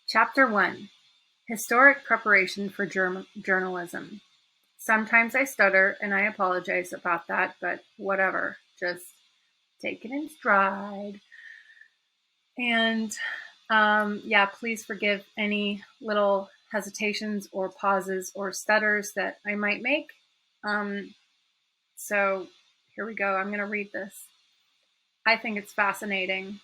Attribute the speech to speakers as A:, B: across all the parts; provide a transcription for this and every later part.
A: Chapter 1: Historic Preparation for Journalism. Sometimes I stutter, and I apologize about that, but whatever. Just take it in stride. And yeah, please forgive any little hesitations or pauses or stutters that I might make. So here we go. I'm going to read this. I think it's fascinating.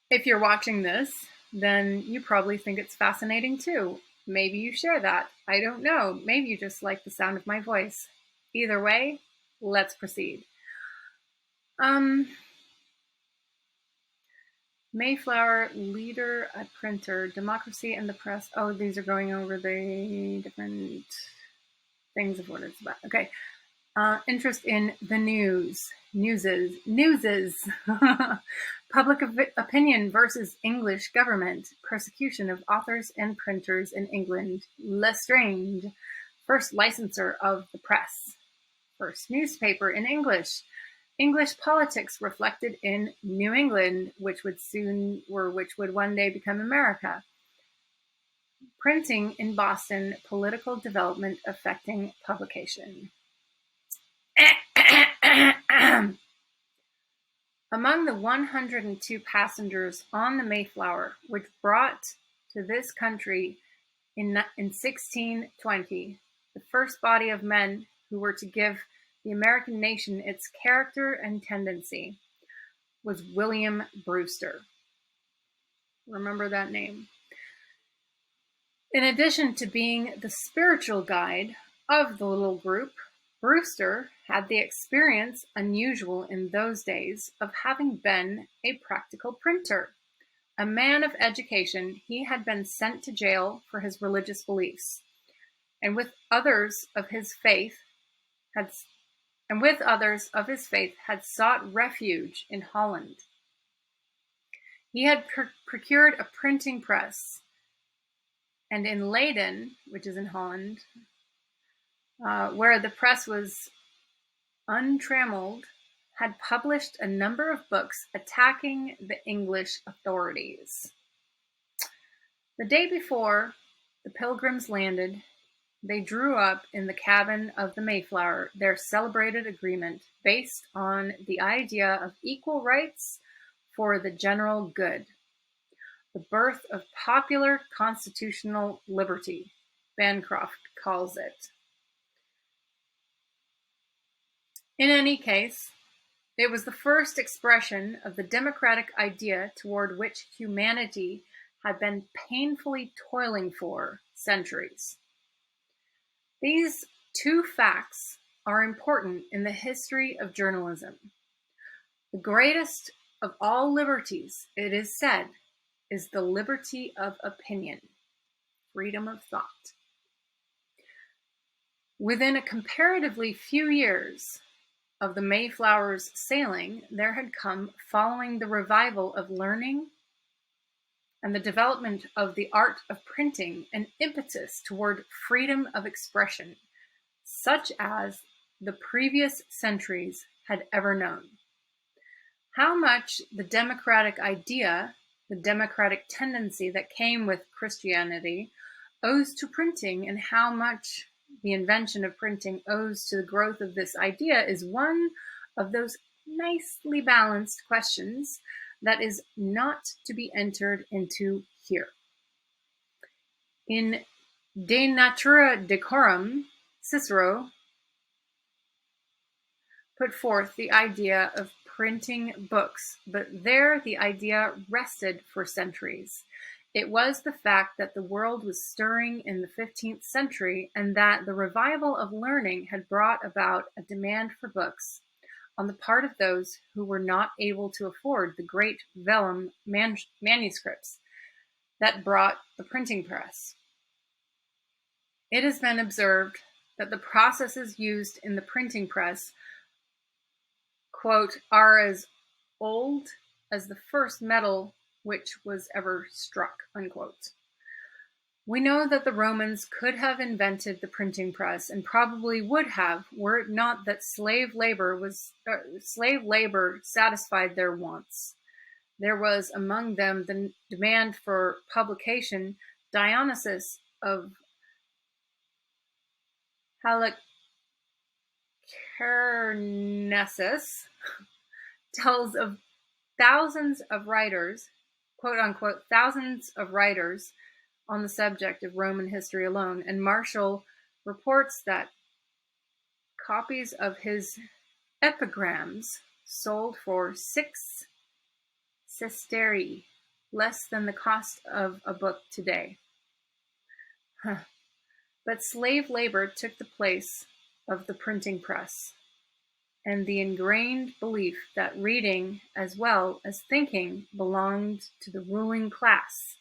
A: If you're watching this, then you probably think it's fascinating too. Maybe you share that. I don't know. Maybe you just like the sound of my voice. Either way, let's proceed. Mayflower, leader, a printer, democracy and the press. Oh, these are going over the different things of what it's about. Okay. Interest in the newses, public opinion versus English government, persecution of authors and printers in England, Lestrange, first licenser of the press, first newspaper in English, English politics reflected in New England, which would one day become America, printing in Boston, political development affecting publication. Among the 102 passengers on the Mayflower, which brought to this country in 1620 the first body of men who were to give the American nation its character and tendency, was William Brewster. Remember that name. In addition to being the spiritual guide of the little group, Brewster had the experience, unusual in those days, of having been a practical printer. A man of education, he had been sent to jail for his religious beliefs, and with others of his faith had sought refuge in Holland. He had procured a printing press, and in Leiden, which is in Holland, where the press was untrammeled, had published a number of books attacking the English authorities. The day before the Pilgrims landed, they drew up in the cabin of the Mayflower their celebrated agreement based on the idea of equal rights for the general good, the birth of popular constitutional liberty, Bancroft calls it. In any case, it was the first expression of the democratic idea toward which humanity had been painfully toiling for centuries. These two facts are important in the history of journalism. The greatest of all liberties, it is said, is the liberty of opinion, freedom of thought. Within a comparatively few years of the Mayflower's sailing, there had come, following the revival of learning and the development of the art of printing, an impetus toward freedom of expression, such as the previous centuries had ever known. How much the democratic idea, the democratic tendency that came with Christianity, owes to printing, and how much the invention of printing owes to the growth of this idea, is one of those nicely balanced questions that is not to be entered into here. In De Natura Decorum, Cicero put forth the idea of printing books, but there the idea rested for centuries. It was the fact that the world was stirring in the 15th century and that the revival of learning had brought about a demand for books on the part of those who were not able to afford the great vellum manuscripts that brought the printing press. It has been observed that the processes used in the printing press, quote, are as old as the first metal which was ever struck, unquote. We know that the Romans could have invented the printing press, and probably would have, were it not that slave labor satisfied their wants. There was among them the demand for publication. Dionysius of Halicarnassus tells of thousands of writers, quote unquote, thousands of writers on the subject of Roman history alone, and Martial reports that copies of his epigrams sold for 6 sestertii, less than the cost of a book today. But slave labor took the place of the printing press, and the ingrained belief that reading as well as thinking belonged to the ruling class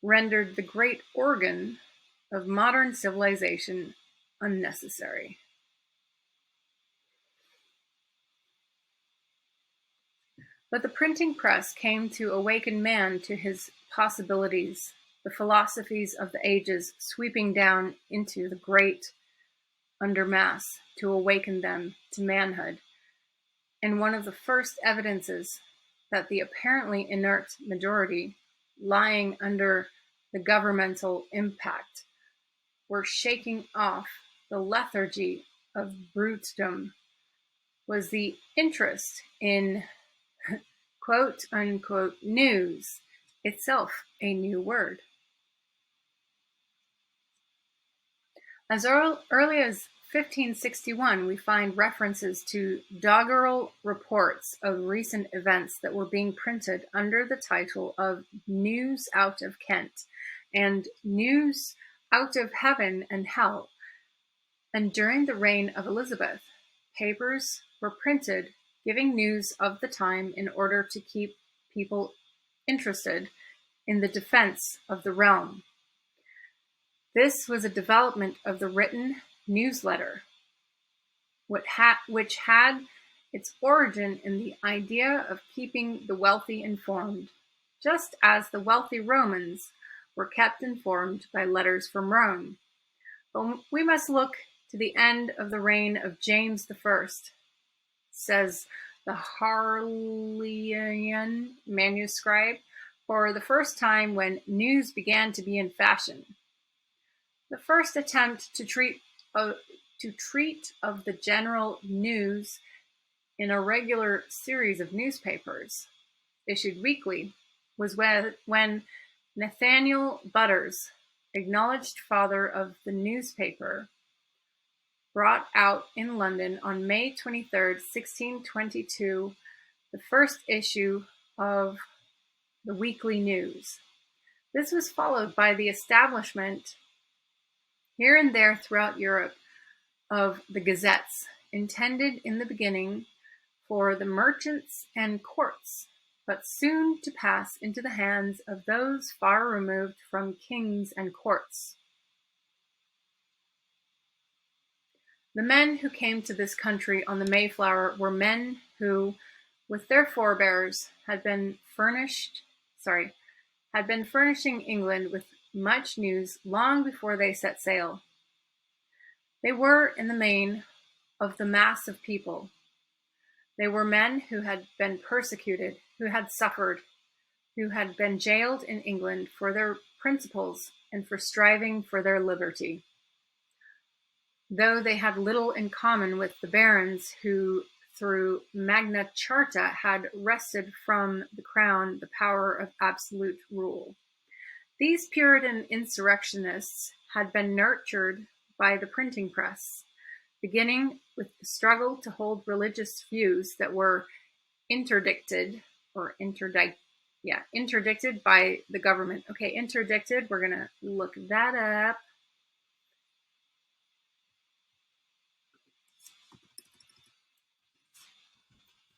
A: rendered the great organ of modern civilization unnecessary. But the printing press came to awaken man to his possibilities, the philosophies of the ages sweeping down into the great undermass to awaken them to manhood. And one of the first evidences that the apparently inert majority, lying under the governmental impact, were shaking off the lethargy of brutedom was the interest in quote unquote news, itself a new word. As early as 1561, we find references to doggerel reports of recent events that were being printed under the title of News Out of Kent and News Out of Heaven and Hell. And during the reign of Elizabeth, papers were printed giving news of the time in order to keep people interested in the defense of the realm. This was a development of the written newsletter, which had its origin in the idea of keeping the wealthy informed, just as the wealthy Romans were kept informed by letters from Rome. But we must look to the end of the reign of James I, says the Harleian manuscript, for the first time when news began to be in fashion. The first attempt to treat of the general news in a regular series of newspapers, issued weekly, was when Nathaniel Butters, acknowledged father of the newspaper, brought out in London on May 23, 1622, the first issue of the Weekly News. This was followed by the establishment here and there throughout Europe of the gazettes, intended in the beginning for the merchants and courts, but soon to pass into the hands of those far removed from kings and courts. The men who came to this country on the Mayflower were men who, with their forebears, had been furnishing England with much news long before they set sail. They were, in the main, of the mass of people. They were men who had been persecuted, who had suffered, who had been jailed in England for their principles and for striving for their liberty. Though they had little in common with the barons who, through Magna Charta, had wrested from the crown the power of absolute rule. These Puritan insurrectionists had been nurtured by the printing press, beginning with the struggle to hold religious views that were interdicted by the government. Okay, interdicted, we're going to look that up.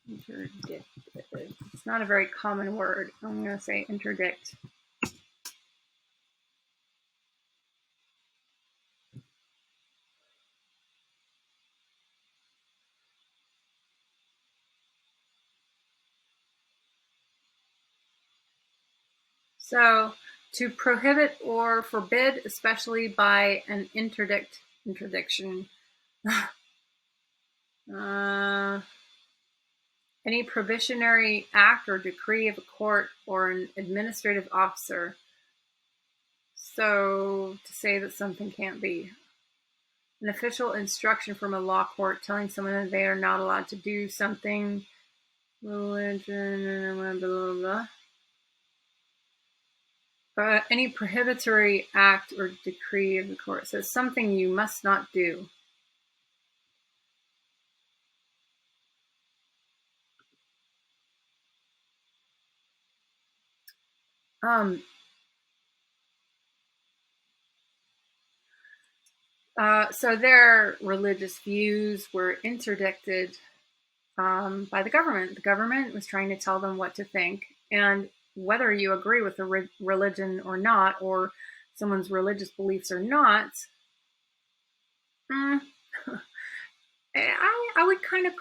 A: Interdicted. It's not a very common word. I'm going to say interdict. So, to prohibit or forbid, especially by an interdiction. Any probationary act or decree of a court or an administrative officer. So to say that something can't be. An official instruction from a law court telling someone that they are not allowed to do something. Religion, blah, blah, blah. Any prohibitory act or decree of the court. So something you must not do. So their religious views were interdicted by the government. The government was trying to tell them what to think, and whether you agree with the religion or not, or someone's religious beliefs or not, I would kind of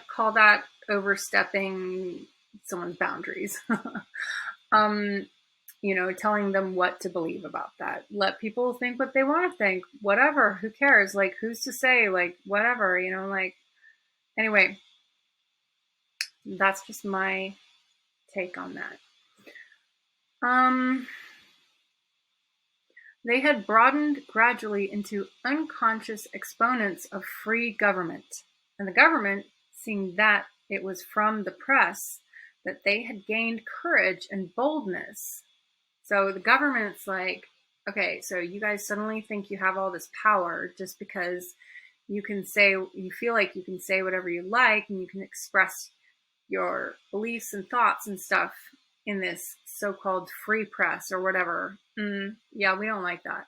A: call that overstepping someone's boundaries. Telling them what to believe about that. Let people think what they want to think. Whatever. Who cares? Like, who's to say? Like, whatever. Anyway, that's just my take on that. They had broadened gradually into unconscious exponents of free government, and the government, seeing that it was from the press that they had gained courage and boldness. So the government's like, okay, so you guys suddenly think you have all this power just because you feel like you can say whatever you like and you can express your beliefs and thoughts and stuff in this so-called free press or whatever. Yeah, we don't like that.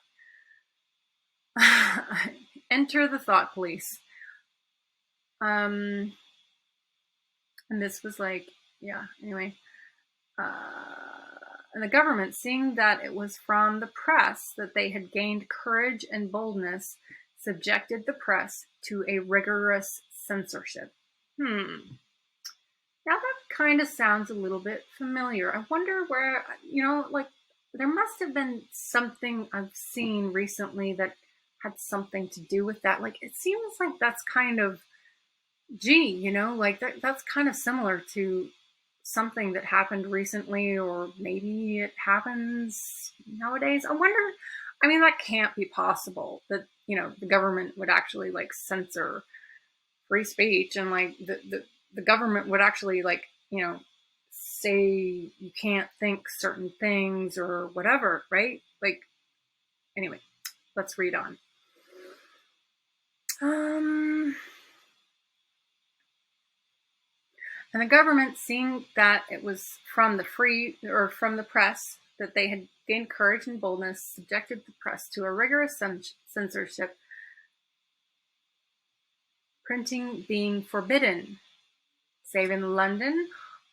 A: Enter the thought police. And this was anyway. And the government, seeing that it was from the press that they had gained courage and boldness, subjected the press to a rigorous censorship. Now that kind of sounds a little bit familiar. I wonder where, there must have been something I've seen recently that had something to do with that. Like, it seems like that's kind of, that's kind of similar to something that happened recently, or maybe it happens nowadays. I wonder, that can't be possible that, the government would actually censor free speech, and the government would actually say you can't think certain things or whatever, right? Anyway, let's read on. And the government, seeing that it was from the press that they had gained courage and boldness, subjected the press to a rigorous censorship, printing being forbidden, save in London,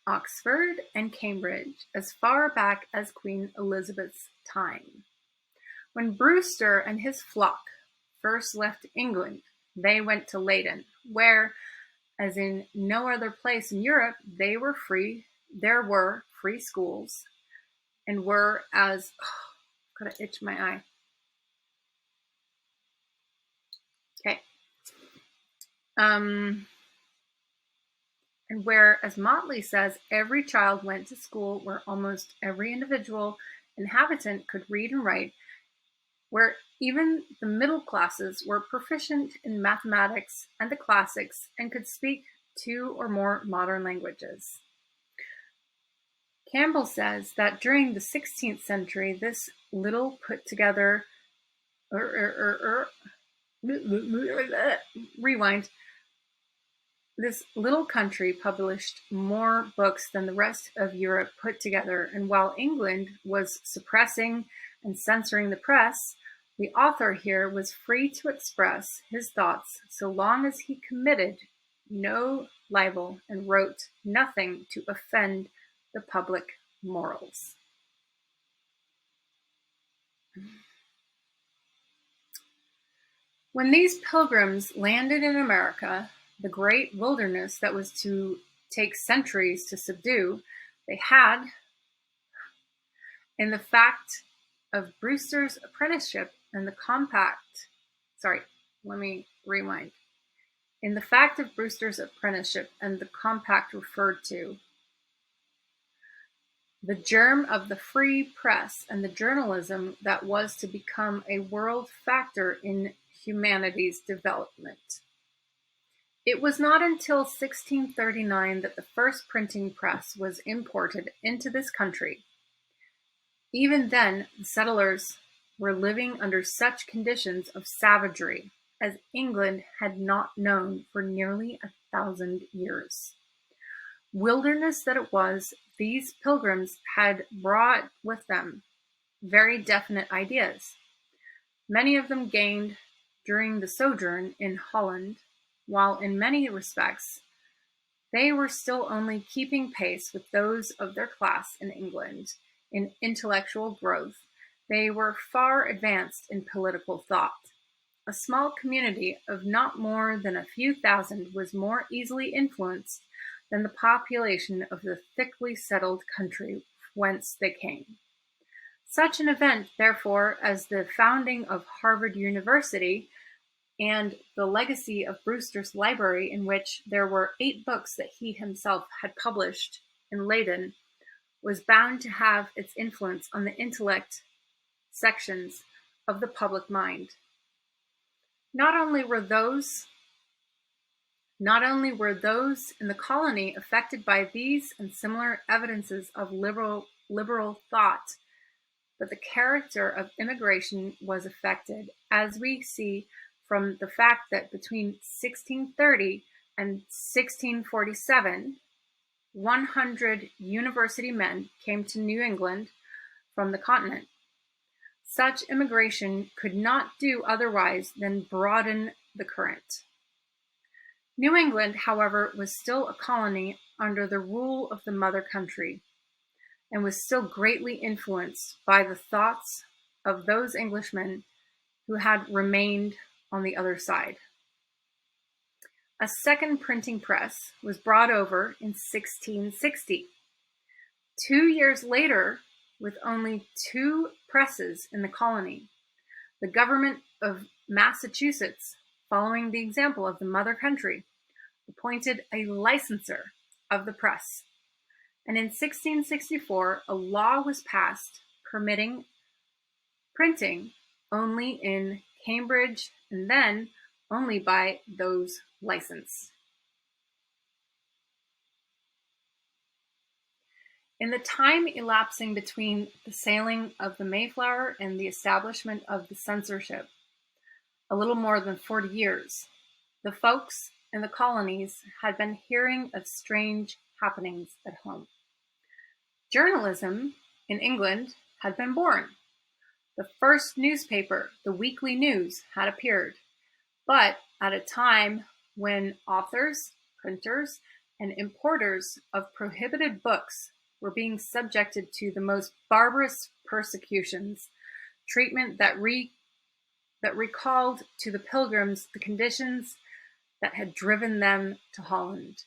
A: Oxford, and Cambridge, as far back as Queen Elizabeth's time. When Brewster and his flock first left England, they went to Leyden, where, as in no other place in Europe, there were free schools, and were as gotta itch my eye. Okay. And where, as Motley says, every child went to school, where almost every individual inhabitant could read and write, where even the middle classes were proficient in mathematics and the classics and could speak 2 or more modern languages. Campbell says that during the 16th century, this little put together, rewind, this little country published more books than the rest of Europe put together, and while England was suppressing and censoring the press, the author here was free to express his thoughts so long as he committed no libel and wrote nothing to offend the public morals. When these pilgrims landed in America, the great wilderness that was to take centuries to subdue, they had, in the fact of Brewster's apprenticeship and the compact, let me rewind. in the fact of Brewster's apprenticeship and the compact referred to, the germ of the free press and the journalism that was to become a world factor in humanity's development. It was not until 1639 that the first printing press was imported into this country. Even then, the settlers were living under such conditions of savagery as England had not known for nearly 1,000 years. Wilderness that it was, these pilgrims had brought with them very definite ideas. Many of them gained during the sojourn in Holland, while in many respects they were still only keeping pace with those of their class in England in intellectual growth. They were far advanced in political thought. A small community of not more than a few thousand was more easily influenced than the population of the thickly settled country whence they came. Such an event, therefore, as the founding of Harvard University and the legacy of Brewster's library, in which there were 8 books that he himself had published in Leyden, was bound to have its influence on the intellect sections of the public mind. Not only were those in the colony affected by these and similar evidences of liberal thought, but the character of immigration was affected, as we see from the fact that between 1630 and 1647, 100 university men came to New England from the continent. Such immigration could not do otherwise than broaden the current. New England, however, was still a colony under the rule of the mother country, and was still greatly influenced by the thoughts of those Englishmen who had remained on the other side. A second printing press was brought over in 1660. 2 years later, with only 2 presses in the colony, the government of Massachusetts, following the example of the mother country, appointed a licenser of the press. And in 1664, a law was passed permitting printing only in Cambridge and then only by those licensed. In the time elapsing between the sailing of the Mayflower and the establishment of the censorship, a little more than 40 years, the folks in the colonies had been hearing of strange happenings at home. Journalism in England had been born. The first newspaper, the Weekly News, had appeared, but at a time when authors, printers, and importers of prohibited books were being subjected to the most barbarous persecutions, treatment that recalled to the Pilgrims the conditions that had driven them to Holland.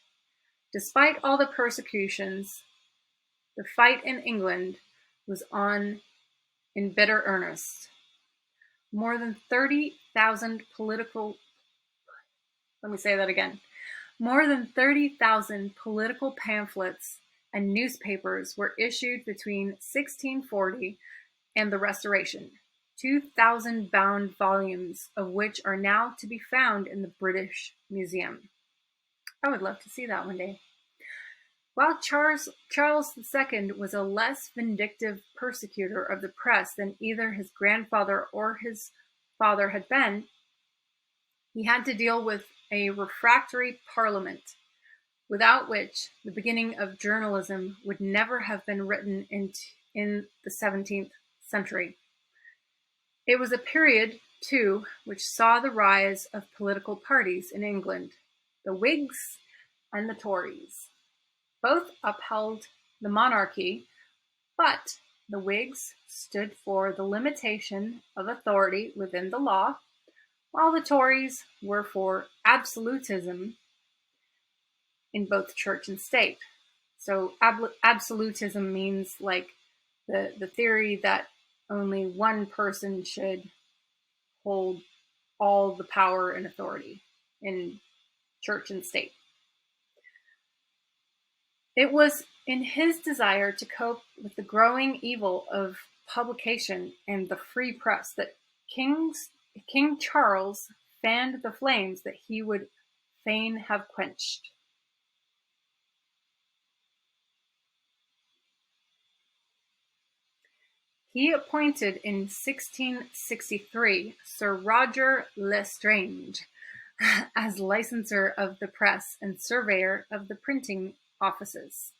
A: Despite all the persecutions, the fight in England was on in bitter earnest. More than 30,000 political pamphlets and newspapers were issued between 1640 and the Restoration, 2,000 bound volumes of which are now to be found in the British Museum. I would love to see that one day. While Charles II was a less vindictive persecutor of the press than either his grandfather or his father had been, he had to deal with a refractory parliament, without which the beginning of journalism would never have been written in the 17th century. It was a period, too, which saw the rise of political parties in England, the Whigs and the Tories. Both upheld the monarchy, but the Whigs stood for the limitation of authority within the law, while the Tories were for absolutism in both church and state. So absolutism means like the theory that only one person should hold all the power and authority in church and state. It was in his desire to cope with the growing evil of publication and the free press that King Charles fanned the flames that he would fain have quenched. He appointed in 1663 Sir Roger L'Estrange as licensor of the press and surveyor of the printing offices.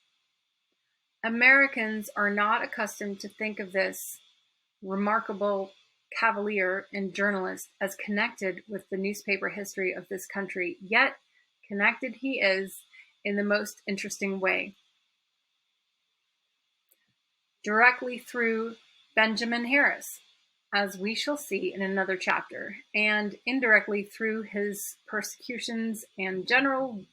A: Americans are not accustomed to think of this remarkable cavalier and journalist as connected with the newspaper history of this country, yet connected he is in the most interesting way. Directly through Benjamin Harris, as we shall see in another chapter, and indirectly through his persecutions and general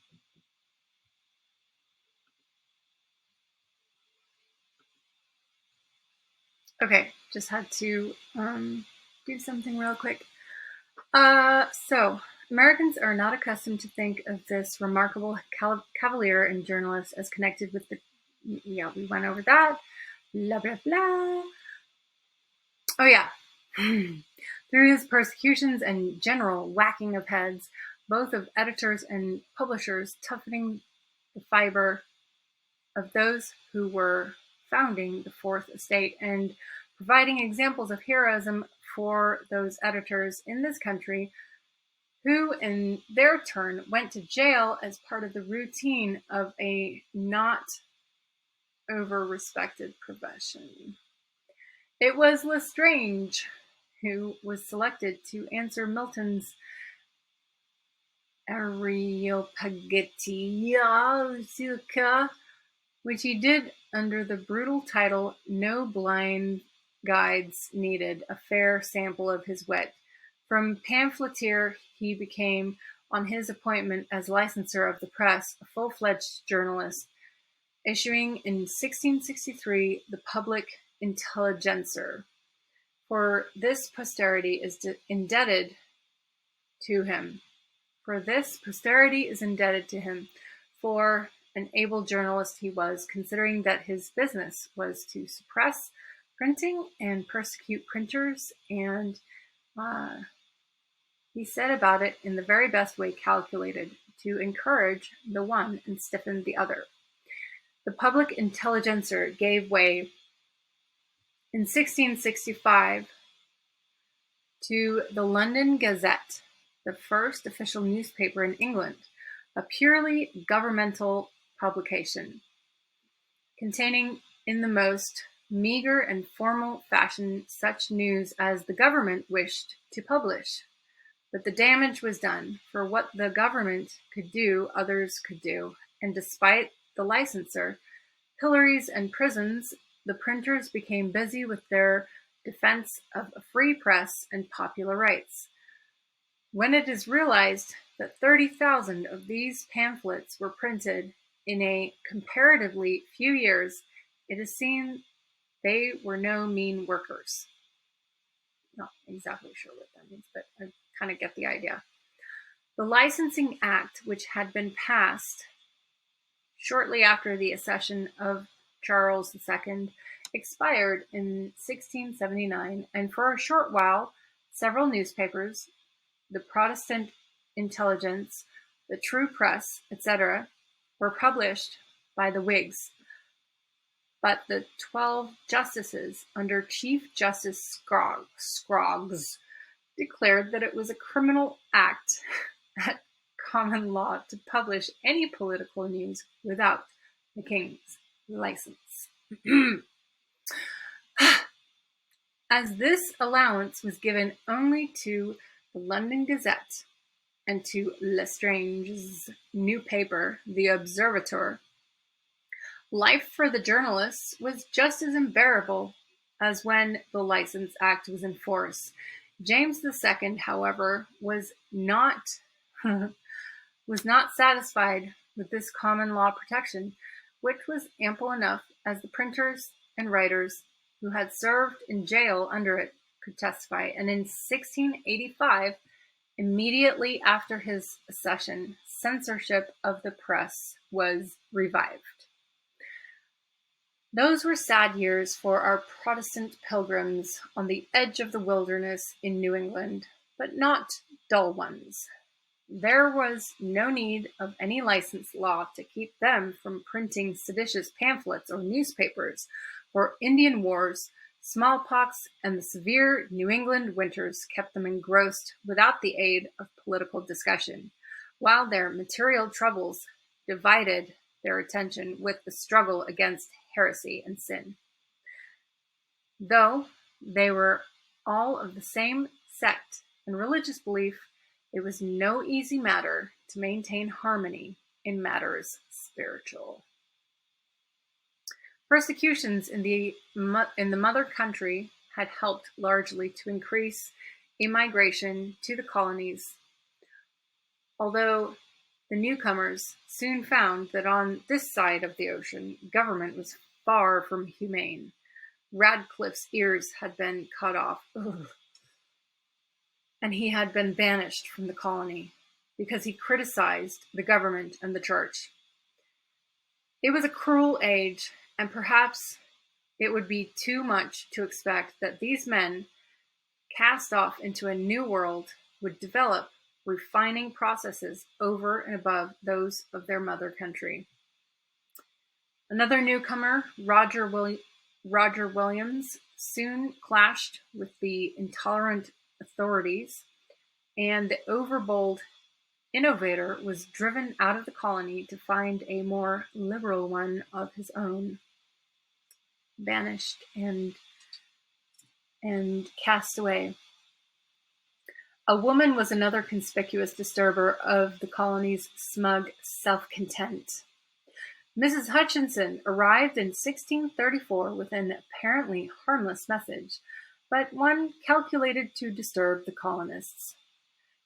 A: Okay, just had to do something real quick. So, Americans are not accustomed to think of this remarkable cavalier and journalist as connected with the. Yeah, we went over that. Blah, blah, blah. Oh, yeah. Through his persecutions and general whacking of heads, both of editors and publishers, toughening the fiber of those who were founding the Fourth Estate and providing examples of heroism for those editors in this country who, in their turn, went to jail as part of the routine of a not over-respected profession. It was L'Estrange who was selected to answer Milton's Areopagitica, which he did under the brutal title No Blind Guides Needed, a fair sample of his wit. From pamphleteer he became, on his appointment as licensor of the press, a full-fledged journalist, issuing in 1663 the Public Intelligencer. For this posterity is indebted to him. For an able journalist he was, considering that his business was to suppress printing and persecute printers, and he said about it in the very best way calculated to encourage the one and stiffen the other. The Public Intelligencer gave way in 1665 to the London Gazette, the first official newspaper in England, a purely governmental publication, containing in the most meager and formal fashion such news as the government wished to publish. But the damage was done, for what the government could do, others could do, and despite the licensor, pillories and prisons, the printers became busy with their defense of a free press and popular rights. When it is realized that 30,000 of these pamphlets were printed in a comparatively few years, it is seen they were no mean workers. Not exactly sure what that means, but I kind of get the idea. The Licensing Act, which had been passed shortly after the accession of Charles II, expired in 1679, and for a short while, several newspapers, the Protestant Intelligence, the True Press, etc., were published by the Whigs. But the 12 justices under Chief Justice Scroggs declared that it was a criminal act at common law to publish any political news without the king's license. As this allowance was given only to the London Gazette and to L'Estrange's new paper, The Observateur, life for the journalists was just as unbearable as when the License Act was in force. James II, however, was not satisfied with this common law protection, which was ample enough, as the printers and writers who had served in jail under it could testify. And in 1685, immediately after his accession, censorship of the press was revived. Those were sad years for our Protestant pilgrims on the edge of the wilderness in New England, but not dull ones. There was no need of any license law to keep them from printing seditious pamphlets or newspapers, for Indian wars, smallpox, and the severe New England winters kept them engrossed without the aid of political discussion, while their material troubles divided their attention with the struggle against heresy and sin. Though they were all of the same sect and religious belief, it was no easy matter to maintain harmony in matters spiritual. Persecutions in the mother country had helped largely to increase immigration to the colonies, although the newcomers soon found that on this side of the ocean, government was far from humane. Radcliffe's ears had been cut off. Ugh. And he had been banished from the colony because he criticized the government and the church. It was a cruel age, and perhaps it would be too much to expect that these men, cast off into a new world, would develop refining processes over and above those of their mother country. Another newcomer, Roger Williams, soon clashed with the intolerant authorities, and the overbold innovator was driven out of the colony to find a more liberal one of his own, banished and cast away. A woman was another conspicuous disturber of the colony's smug self-content. Mrs. Hutchinson arrived in 1634 with an apparently harmless message, but one calculated to disturb the colonists.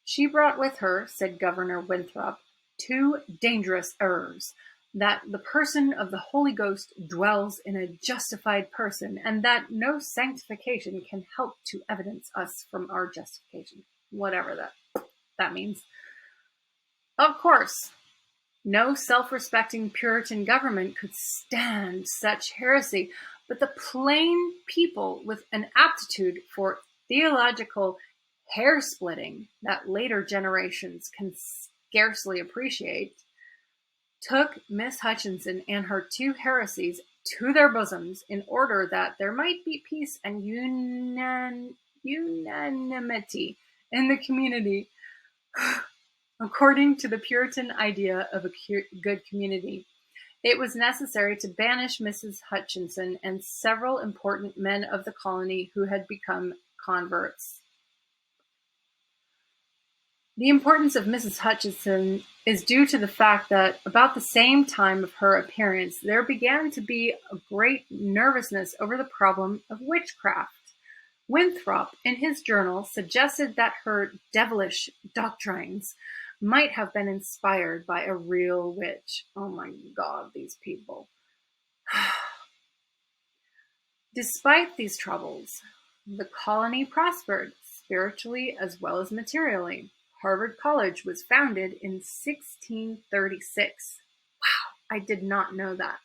A: She brought with her, said Governor Winthrop, two dangerous errors: that the person of the Holy Ghost dwells in a justified person, and that no sanctification can help to evidence us from our justification. Whatever that means. Of course, no self-respecting Puritan government could stand such heresy, but the plain people with an aptitude for theological hair-splitting that later generations can scarcely appreciate took Miss Hutchinson and her two heresies to their bosoms in order that there might be peace and unanimity in the community, according to the Puritan idea of a good community. It was necessary to banish Mrs. Hutchinson and several important men of the colony who had become converts. The importance of Mrs. Hutchinson is due to the fact that about the same time of her appearance, there began to be a great nervousness over the problem of witchcraft. Winthrop, in his journal, suggested that her devilish doctrines might have been inspired by a real witch. Oh my God, these people. Despite these troubles, the colony prospered, spiritually as well as materially. Harvard College was founded in 1636. Wow, I did not know that.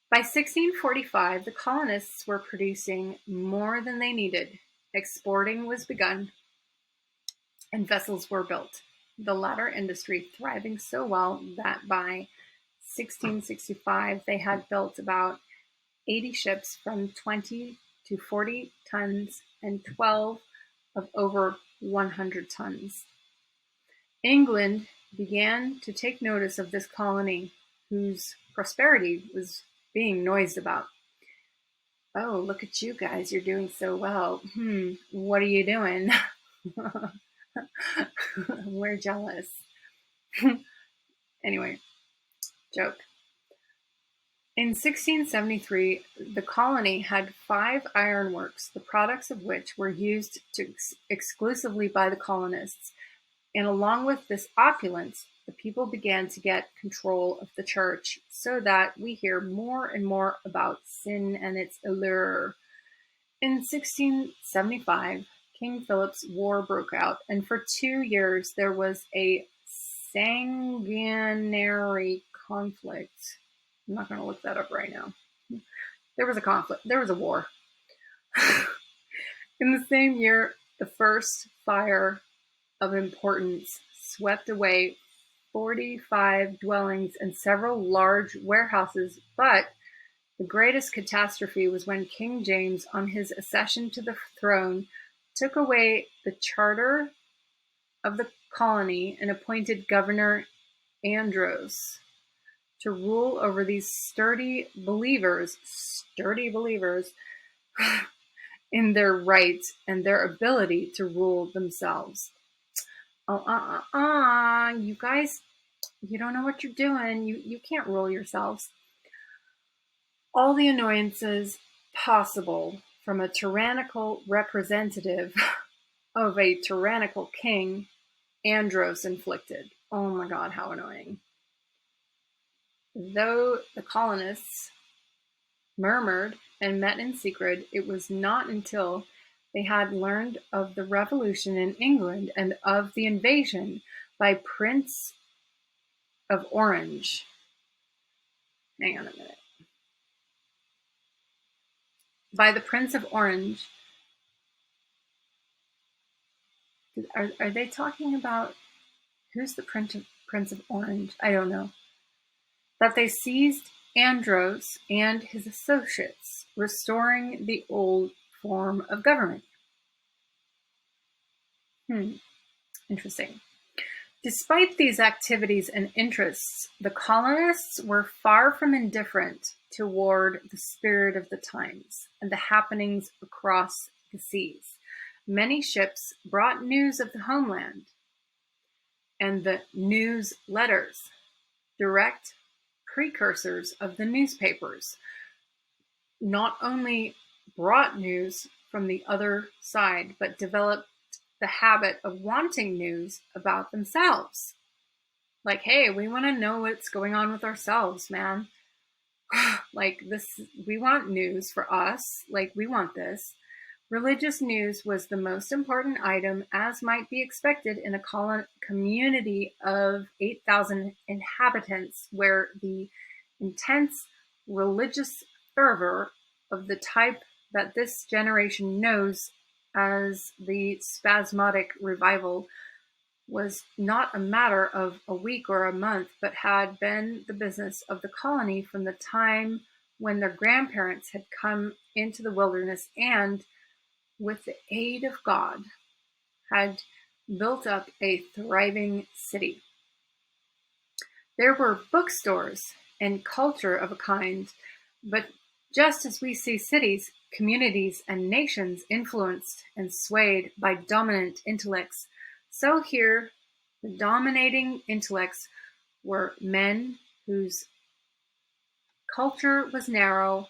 A: By 1645, the colonists were producing more than they needed. Exporting was begun, and vessels were built, the latter industry thriving so well that by 1665 they had built about 80 ships from 20 to 40 tons and 12 of over 100 tons. England began to take notice of this colony, whose prosperity was being noised about. Oh, look at you guys, you're doing so well. What are you doing? We're jealous. Anyway, joke. In 1673, the colony had 5 ironworks, the products of which were used exclusively by the colonists. And along with this opulence, the people began to get control of the church, so that we hear more and more about sin and its allure. In 1675, King Philip's War broke out, and for 2 years there was a sanguinary conflict. I'm not going to look that up right now. There was a conflict. There was a war. In the same year, the first fire of importance swept away 45 dwellings and several large warehouses, but the greatest catastrophe was when King James, on his accession to the throne, took away the charter of the colony and appointed Governor Andros to rule over these sturdy believers in their rights and their ability to rule themselves. You guys, you don't know what you're doing. You can't rule yourselves. All the annoyances possible from a tyrannical representative of a tyrannical king, Andros inflicted. Oh my God, how annoying. Though the colonists murmured and met in secret, it was not until they had learned of the revolution in England and of the invasion by Prince of Orange. Hang on a minute. By the Prince of Orange. Are they talking about who's the Prince of Orange? I don't know. That they seized Andros and his associates, restoring the old form of government. Interesting. Despite these activities and interests, the colonists were far from indifferent toward the spirit of the times and the happenings across the seas. Many ships brought news of the homeland, and the news letters, direct precursors of the newspapers, not only brought news from the other side, but developed the habit of wanting news about themselves. Like, hey, we want to know what's going on with ourselves, man. Like this, we want news for us. Like, we want this. Religious news was the most important item, as might be expected in a community of 8,000 inhabitants, where the intense religious fervor of the type that this generation knows as the spasmodic revival was not a matter of a week or a month, but had been the business of the colony from the time when their grandparents had come into the wilderness and, with the aid of God, had built up a thriving city. There were bookstores and culture of a kind, but just as we see cities, communities, and nations influenced and swayed by dominant intellects, so here the dominating intellects were men whose culture was narrow,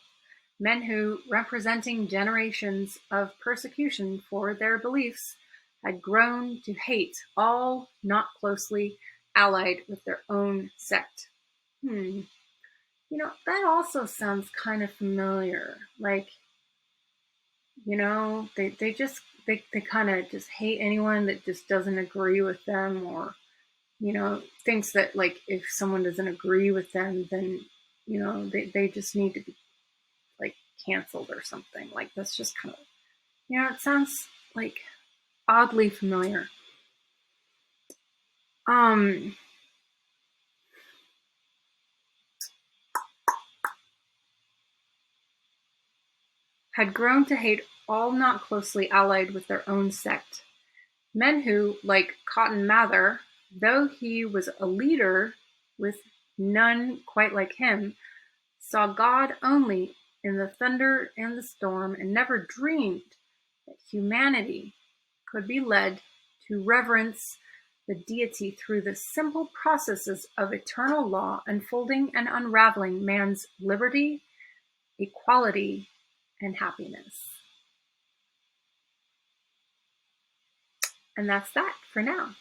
A: men who, representing generations of persecution for their beliefs, had grown to hate all not closely allied with their own sect. That also sounds kind of familiar. Like, they kind of just hate anyone that just doesn't agree with them, or, thinks that, like, if someone doesn't agree with them, then, they just need to be, like, canceled or something. Like, that's just kind of, it sounds, like, oddly familiar. Had grown to hate all not closely allied with their own sect. Men who, like Cotton Mather, though he was a leader with none quite like him, saw God only in the thunder and the storm, and never dreamed that humanity could be led to reverence the deity through the simple processes of eternal law, unfolding and unraveling man's liberty, equality, and happiness. And that's that for now.